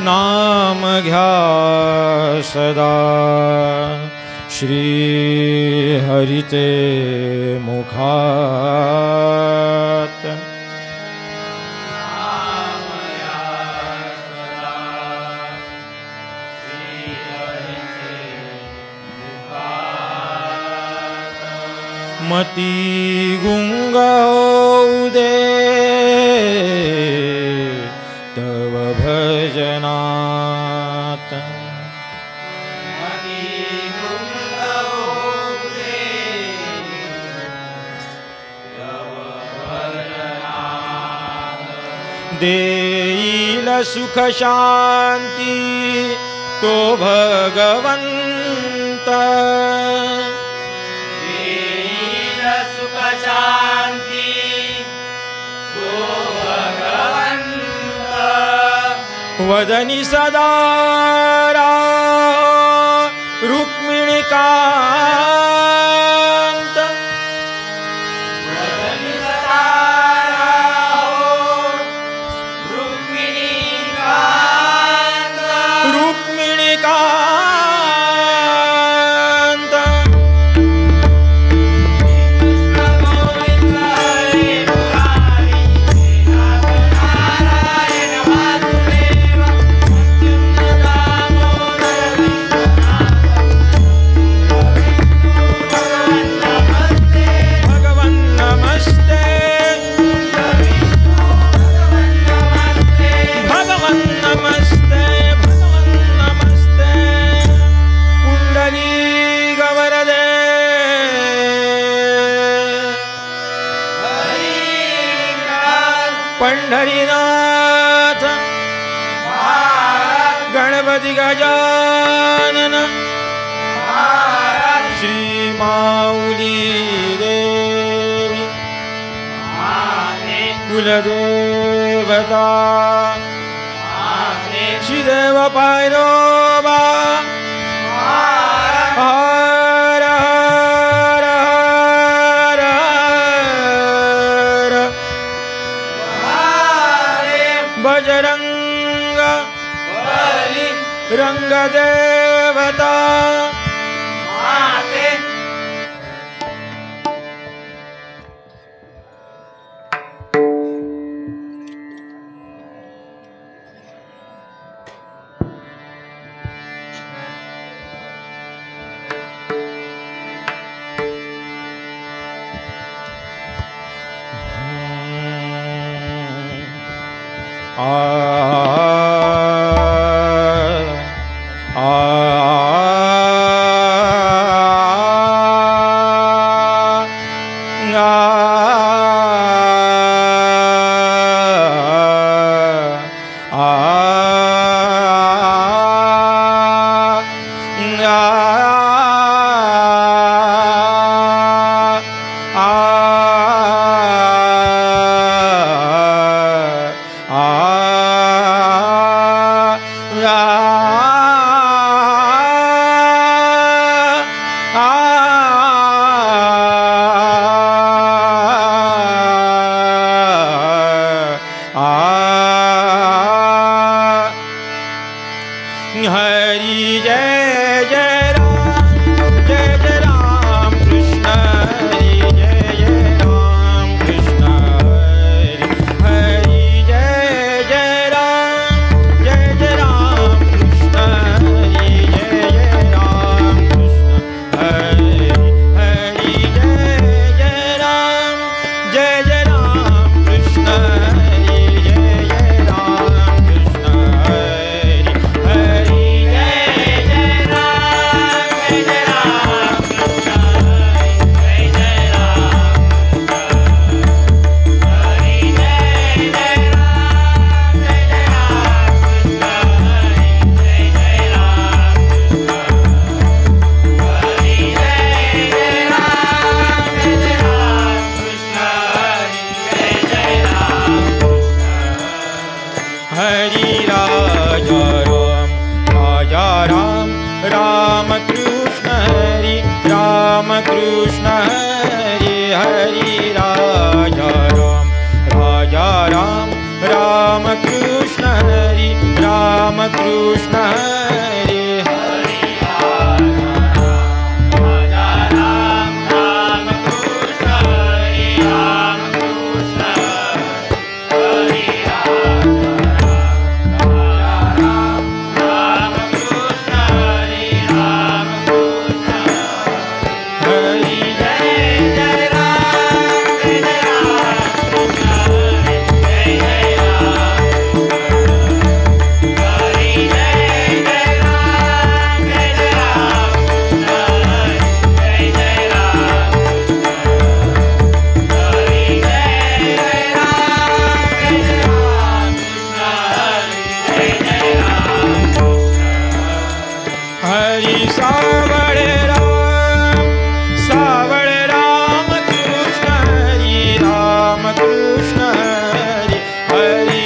नाम घ्या सदा श्री हरिते मुखात। नाम घ्या सदा श्री हरिते मुखात। मती गुंग होऊ दे तव भजनात। मती गुंग होऊ दे तव भजनात। देईल सुख शांती तो भगवंत। देईल सुख शांती तो भगवंत। वदनी सदा राहो रुक्मिणीकांत। वदनी सदा राहो रुक्मिणीकांत। रुक्मिणीकांत। कृष्ण गोविंद हरे मुरारी हे नाथ नारायण वासुदेव अच्युत दामोदर विष्णु भगवन् नमस्ते। भगवन् नमस्ते। भगवन् नमस्ते। पुंडलीक वरदे। पंढरीनाथ गणपति गजानन श्री माऊली देवी कुलदेवता श्रीदेव पायरोबा। हर हर हर हर बजरंग रंग देवता। हरि जय जय राम कृष्ण हरि हरि जय जय राम कृष्ण हरि जय जय राम हरि जय जय राम हरि राजा राम राम कृष्ण हरि राम कृष्ण हरि हरि राजा राम राम कृष्ण हरि राम कृष्ण हरि हरि सावड़ राम कृष्ण हरि राम कृष्ण हरि हरि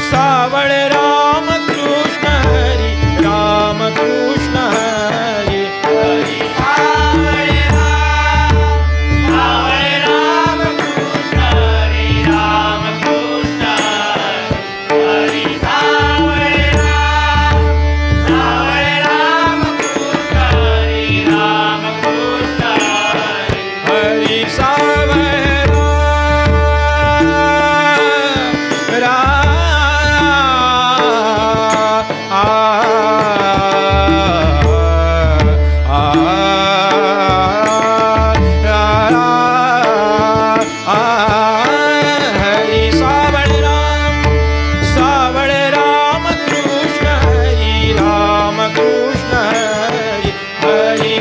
सावड़ राम कृष्ण हरि राम कृष्ण हरि हरि सावड़ राम कृष्ण हरि राम कृष्ण हरि सावड़ हरि सावड़ राम कृष्ण हरि राम कृष्ण हरि हरि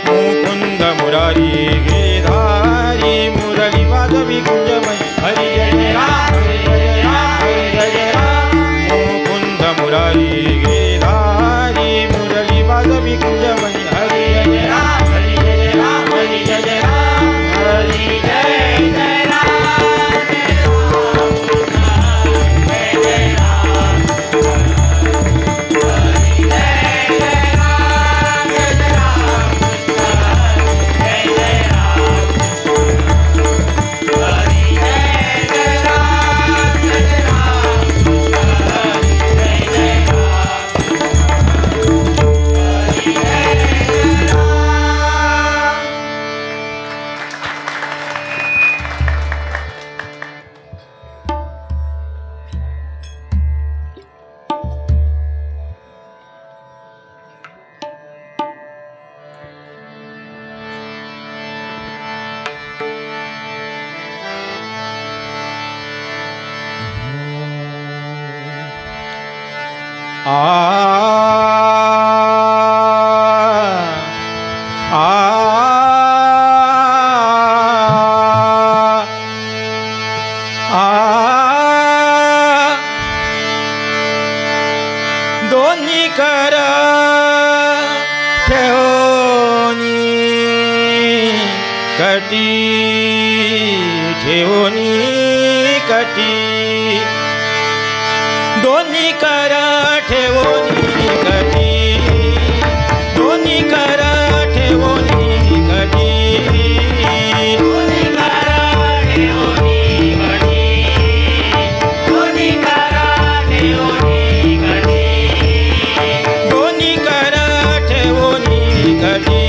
मुकुंद मुरारी गिरिधारी मुरली वाजवी कुंजमय हरि जय राम हरि जय राम हरि जय राम मुकुंद मुरारी गिरिधारी मुरली वाजवी कुंजमय हरि जय राम हरि जय राम हरि जय राम हरि जय जय दोन्ही कर ठेवनी कटी ठेवनी कटी दोन्ही कर ठेवनी कटी दोन्ही कर ठेवनी कटी दोन्ही कर ठेवनी कटी दोन्ही कर ठेवनी कटी दोन्ही कर ठेवनी कटी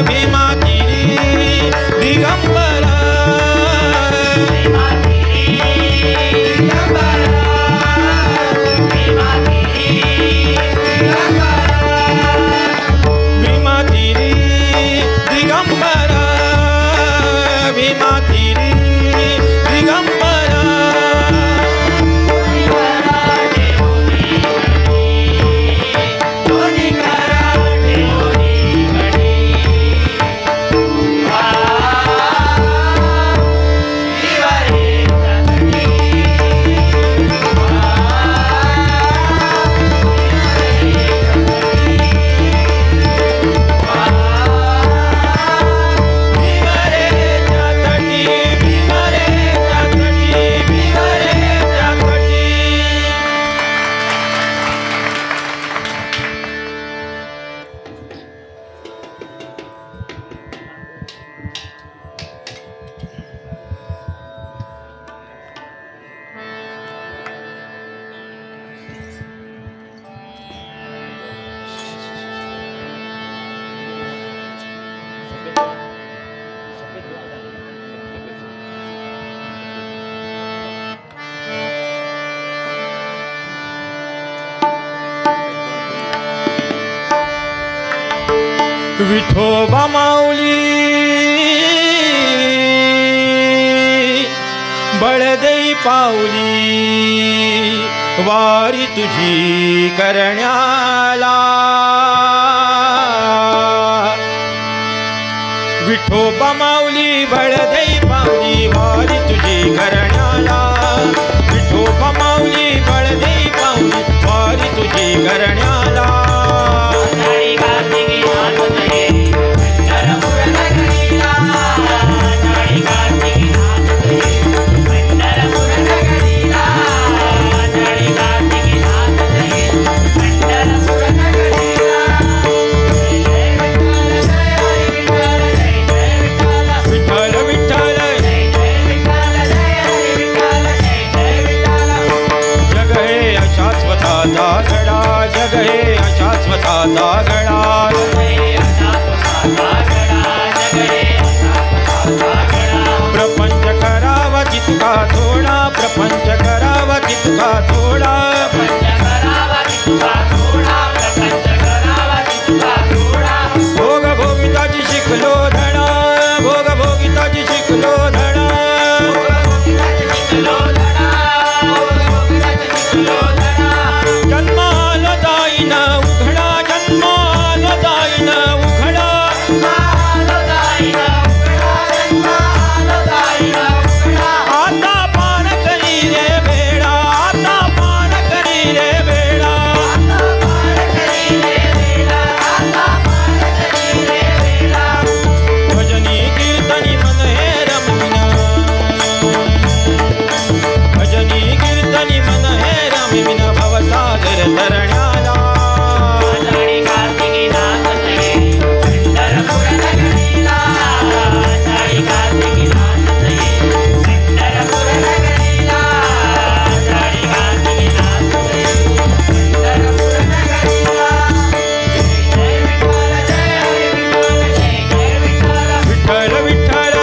भीमा तिरी दिगंबरा भीमा तिरी दिगंबरा भीमा तिरी दिगंबरा विठोबा माऊली बळदेई पाऊली वारी तुझी करण्याला विठोबा माऊली बळदेई पाऊली वारी तुझी करण्याला विठोबा माऊली बळदेई पाऊली वारी तुझी करण्याला जग हे अशाश्वताचा गडा प्रपंच करावा तितका थोडा प्रपंच करावा तितका थोडा भोग भोगिताची शिकलो धडा भोग भोगिताची शिकलो धडा जन्माला जाईना उघडा जन्माला जाईना उघडा आता पान करी रे बेडा आता पान करी रे बेडा भजनी कीर्तनी मन हे रमविना भजनी कीर्तनी मन हे रमविना भवसागर तरण्याला विठ्ठल विठ्ठल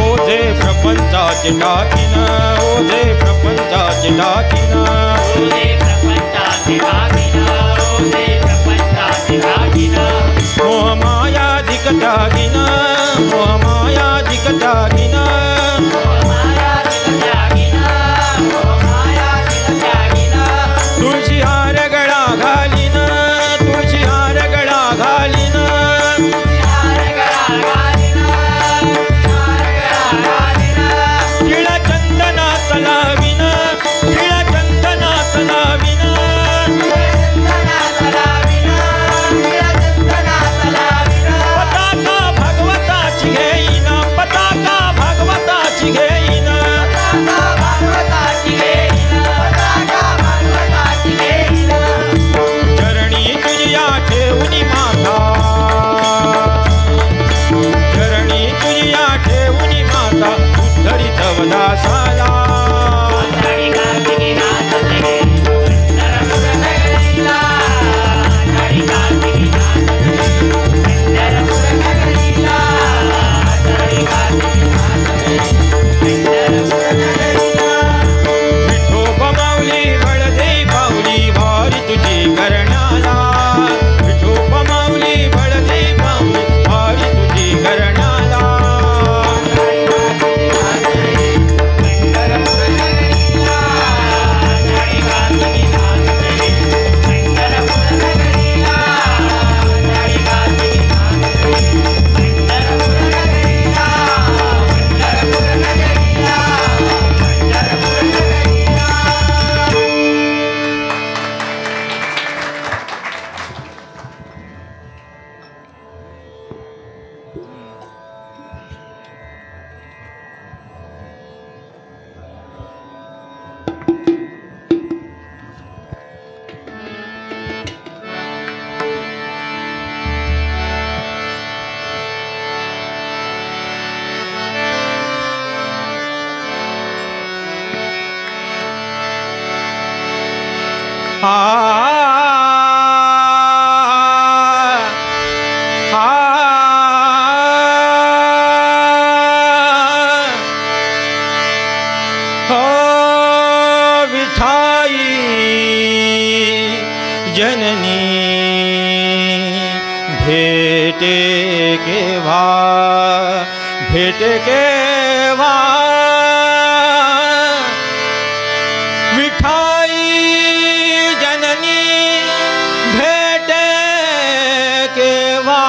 ओझे प्रपंचाचे टाकीन ओझे प्रपंचाचे टाकीन मोह माया धिक त्यागिन मोह माया धिक त्यागिन तुळशी हार गळा घालीन तुळशी हार गळा घालीन टिळ चंदना चलाविन टिळ चंदना चलाविन पताका भगवा विठाई जननी भेटे केव्हा विठाई जननी भेटे केव्हा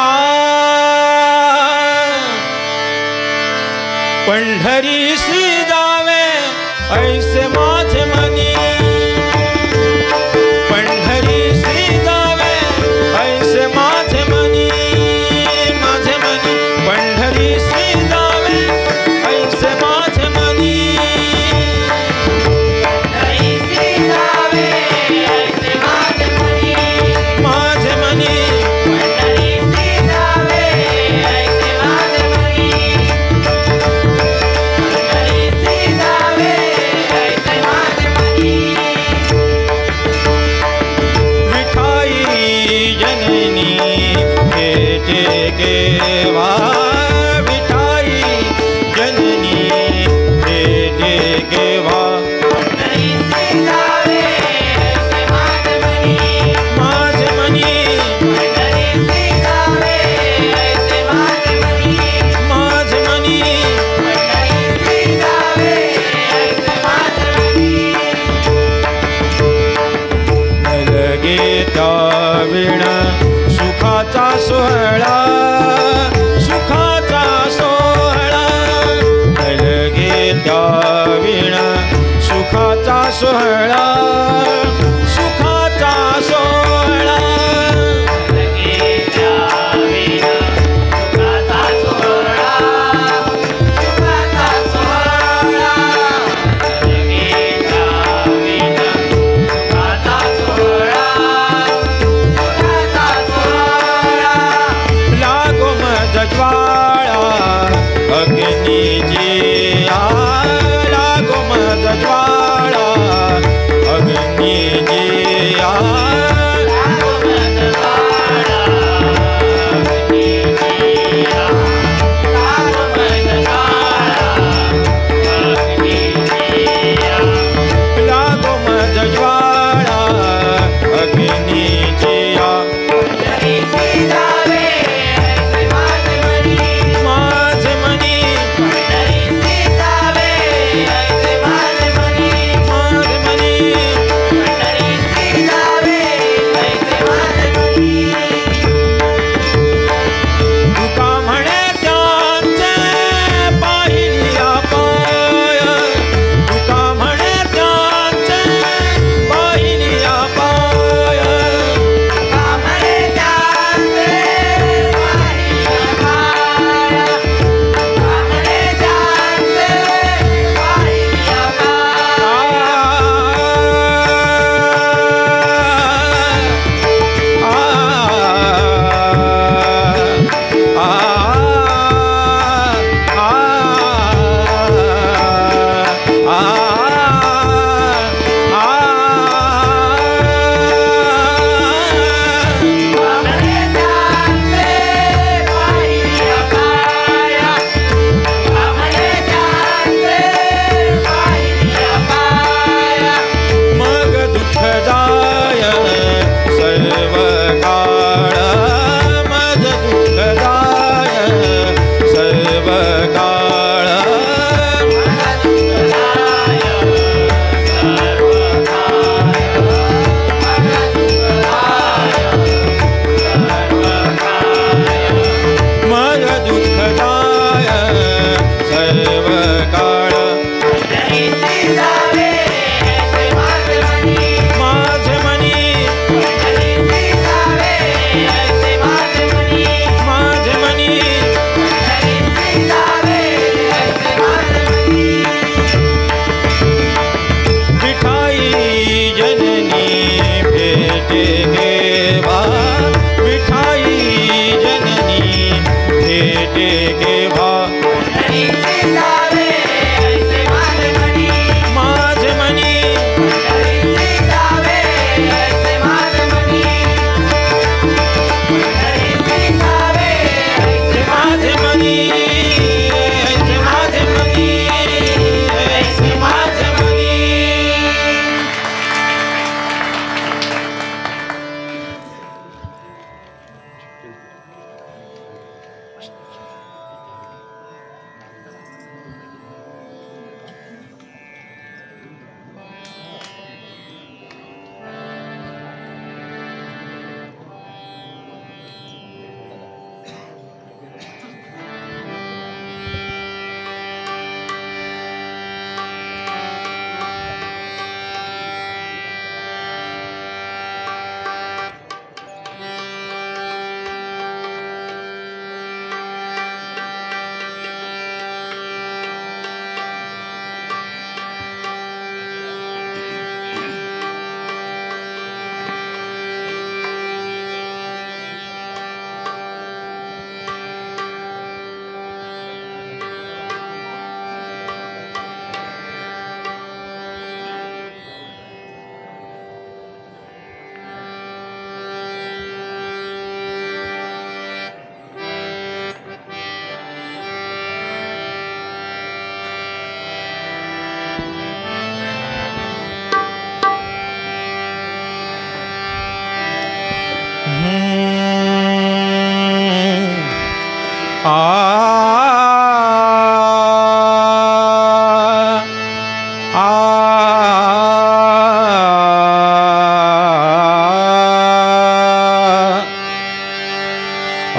पंढरीसी जावे ऐसे माझे मनी पंढरीसी जावे ऐसे माझे मनी पंढरीसी जावे ऐसे माझे मनी सुखाचा सोहळा अलगे त्या विणा सुखाचा सोहळा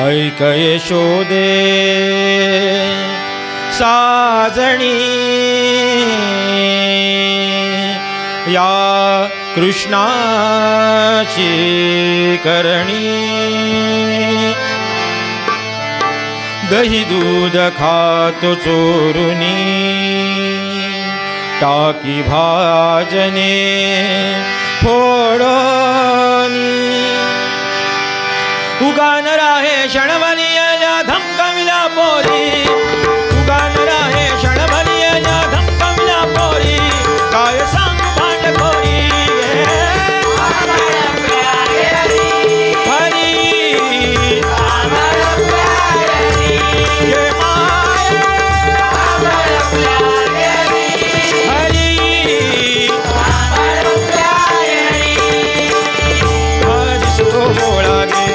ऐक यशोदे साजणी या कृष्णाची करणी दही दूध खातो चोरुनी टाकी भाजने फोडणी उगान राहे क्षणभरिया धमकविला पोरी उगान राहे क्षणभरिया धमकविला पोरी काय सांग भांडखोरी हरी ये माया हरी हरीस तो गोळा गे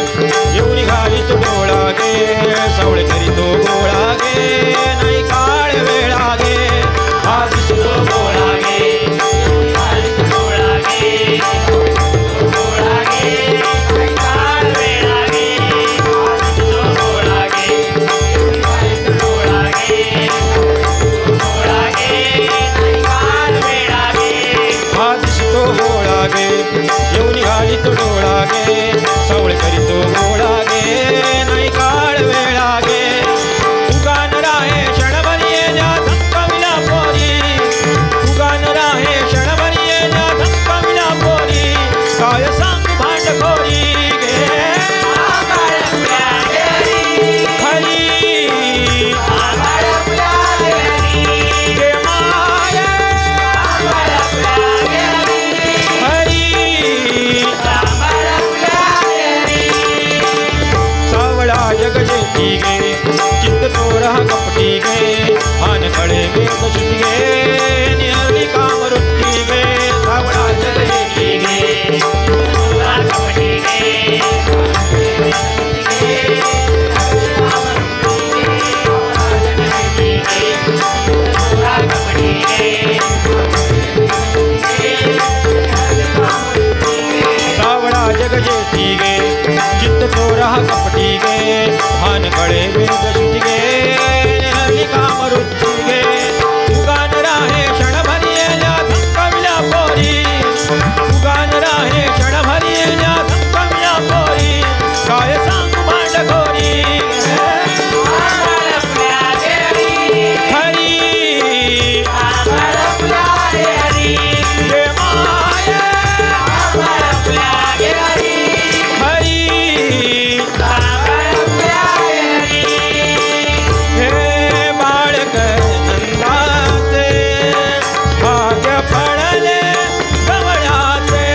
येऊन घाली तो डोळा गे सावळे करी तो गोळा गे नाही काळ वेळा गे हरीस तो गोळा गे घाली तो डोळा गे गोळा गे नाही काळ वेळा गे हरीस तो गोळा गे घाली तो डोळा गे गोळा गे नाही काळ वेळा गे हरीस तो गोळा गे येऊन घाली तो डोळा गे सावळे करी तो गोळा गे नाही काळ वेळा गे उगान राहे क्षणभरिया धमकविला पोरी उगान राहे क्षणभरिया धमकविला पोरी काय सांग भांडखोरी गे हरी गे माया हरी सावळा जग जेठी गे चित्त चोरा कपटी गे आन खळे गे कशुती गे निहरली कामरुती गे सावळा जग जेठी गे चोरा कपटी गे सावळा जग जेठी गे चित्त चोरा कपटी गे भान कळे वेद शुती गे हरली कामरुती गे उगान राहे क्षणभरिया धमकविला पोरी उगान राहे क्षणभरिया धमकविला पोरी काय सांग भांडखोरी हरी गे माया हरी हे बाळक नंदाचे भाग्य पडले कमळाचे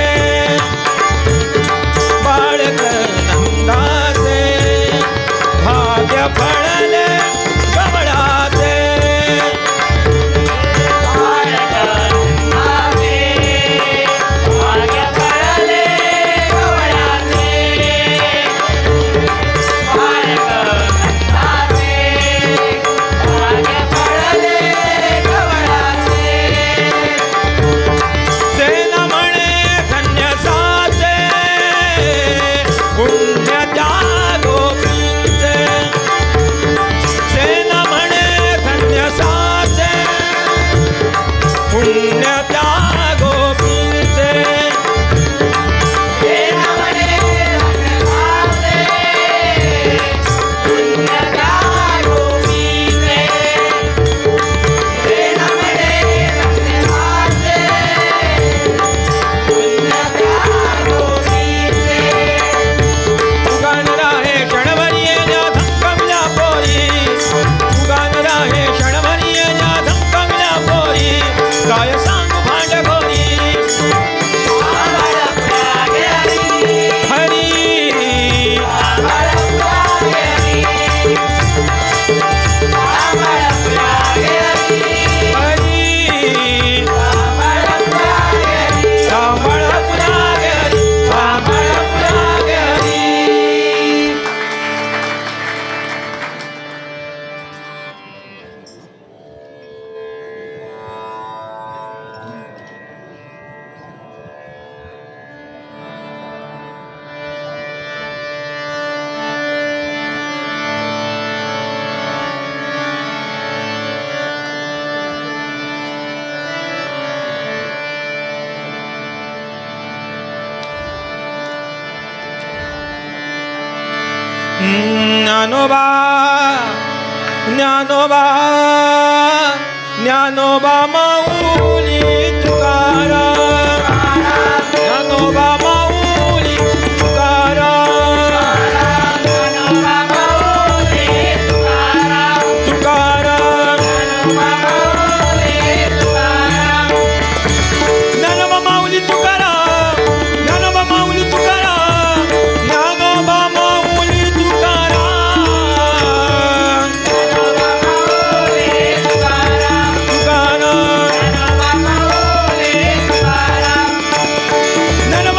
ज्ञानोबा ज्ञानोबा ज्ञानोबा माऊली तुकाराम ज्ञानोबा माऊली तुकाराम तुकाराम ज्ञानोबा माऊली तुकाराम ज्ञानोबा माऊली तुकाराम ज्ञानोबा माऊली तुकाराम ज्ञानोबा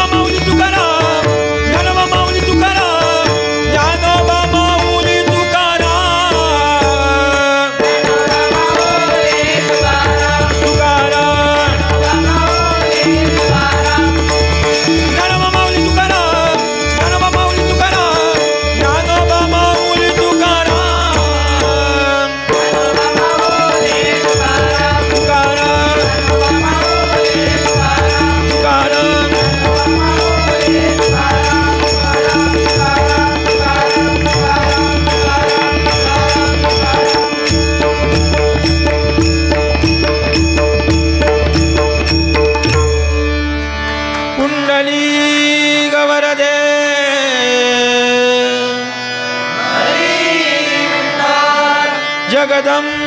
माऊली तुकाराम ज्ञानोबा माऊली तुकाराम ज्ञानोबा माऊली तुकाराम तुकाराम ज्ञानोबा माऊली तुकाराम ज्ञानोबा माऊली तुकाराम ज्ञानोबा माऊली तुकाराम तुकाराम कुंडली गवरदे जगदंब